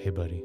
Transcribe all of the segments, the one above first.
Hey, buddy.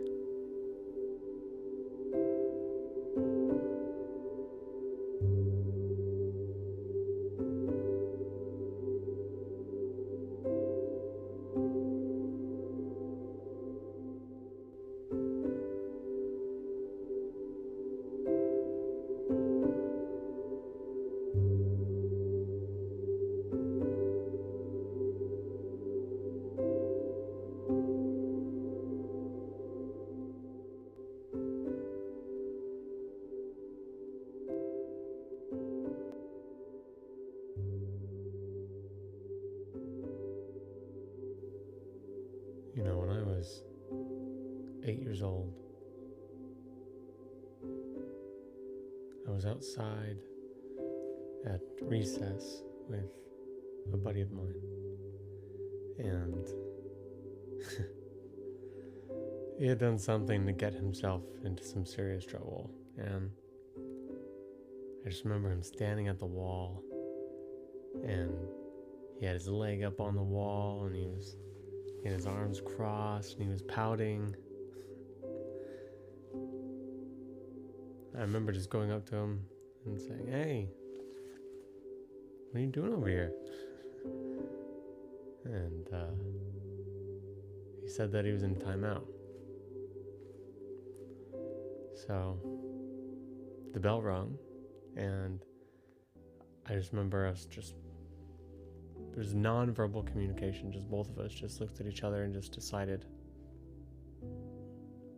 You know, when I was 8 years old, I was outside at recess with a buddy of mine, and he had done something to get himself into some serious trouble, and I just remember him standing at the wall, and he had his leg up on the wall, and he had his arms crossed, and he was pouting. I remember just going up to him and saying, "Hey, what are you doing over here?" And he said that he was in timeout. So the bell rung, and I just remember there's non-verbal communication, just both of us just looked at each other and just decided,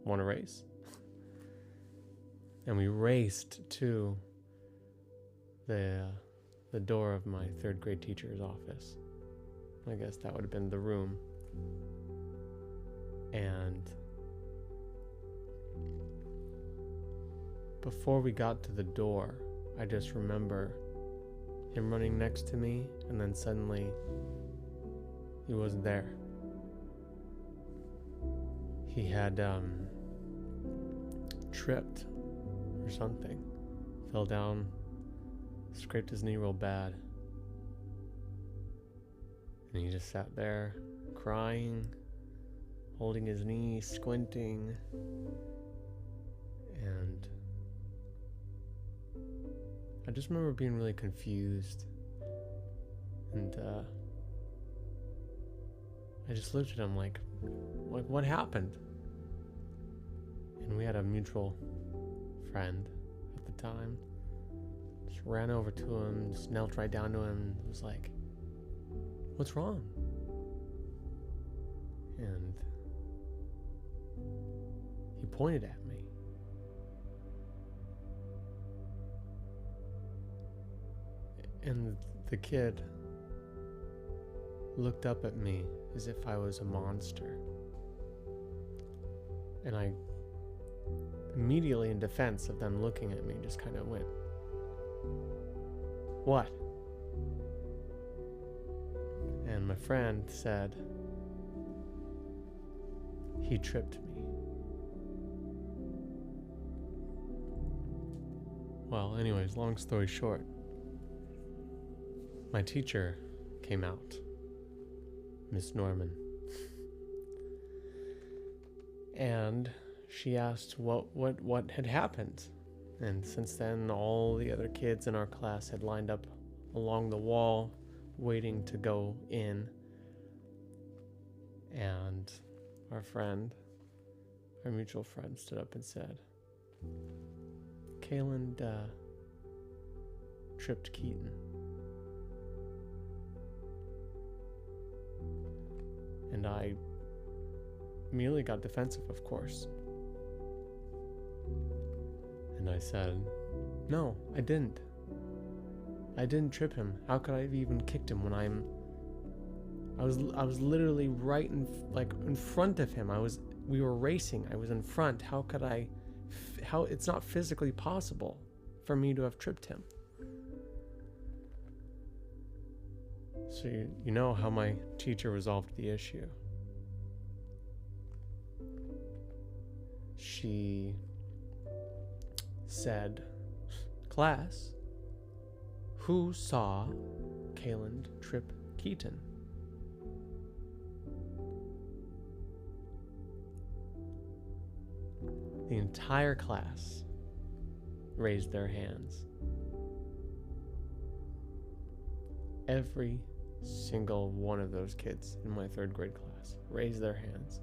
want to race? And we raced to the door of my third grade teacher's office. I guess that would have been the room. And before we got to the door, I just remember him running next to me, and then suddenly he wasn't there. He had tripped or something, fell down, scraped his knee real bad, and he just sat there crying, holding his knee, squinting, and I just remember being really confused, and I just looked at him like what happened? And we had a mutual friend at the time. Just ran over to him, just knelt right down to him, and was like, "What's wrong?" And he pointed at me. And the kid looked up at me as if I was a monster. And I immediately, in defense of them looking at me, just kind of went, "What?" And my friend said, "He tripped me." Well, anyways, long story short, my teacher came out, Miss Norman, and she asked what had happened. And since then, all the other kids in our class had lined up along the wall, waiting to go in. And our mutual friend, stood up and said, "Kalond tripped Keaton." And I immediately got defensive, of course. And I said, "No, I didn't. I didn't trip him. How could I have even kicked him when I was literally right in front of him. We were racing. I was in front. How it's not physically possible for me to have tripped him." So you know how my teacher resolved the issue. She said, "Class, who saw Kalond trip Keaton?" The entire class raised their hands. Every single one of those kids in my third grade class raised their hands,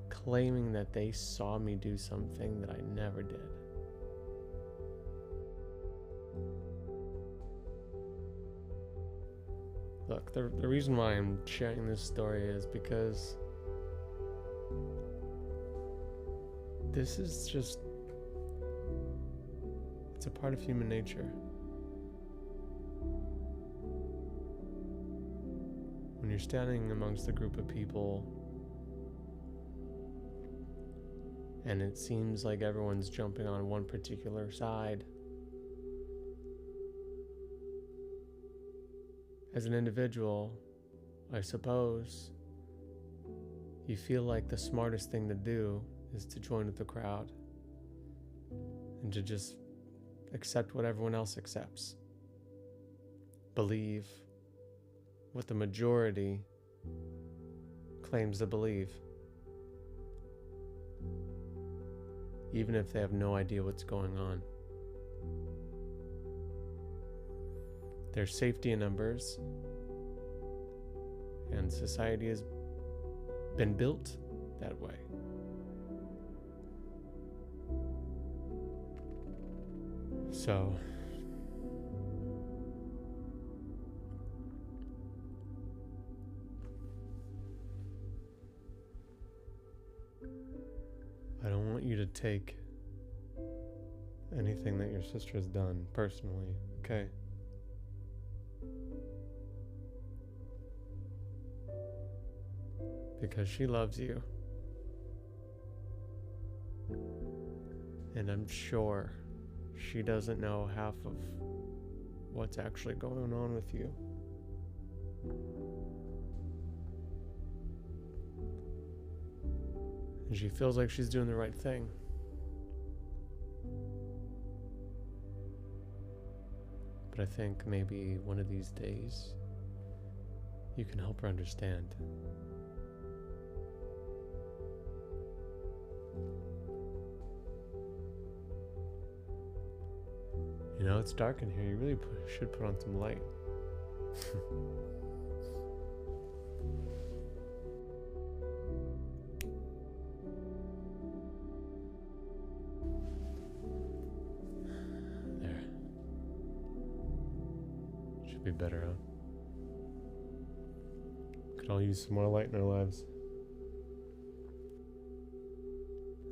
claiming that they saw me do something that I never did. Look, the reason why I'm sharing this story is because this is just, it's a part of human nature. When you're standing amongst a group of people and it seems like everyone's jumping on one particular side, as an individual, I suppose, you feel like the smartest thing to do is to join with the crowd and to just accept what everyone else accepts. Believe what the majority claims to believe, even if they have no idea what's going on. There's safety in numbers, and society has been built that way. So, I don't want you to take anything that your sister has done personally, okay? Because she loves you. And I'm sure she doesn't know half of what's actually going on with you. And she feels like she's doing the right thing. But I think maybe one of these days you can help her understand. You know, it's dark in here. You really should put on some light. There. Should be better, huh? Could all use some more light in our lives.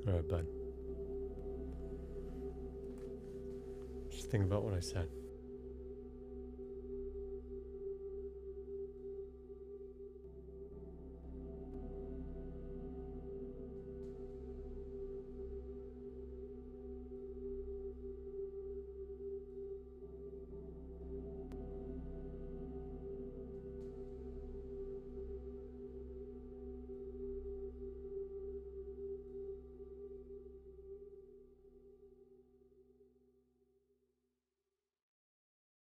All right, bud. Just think about what I said.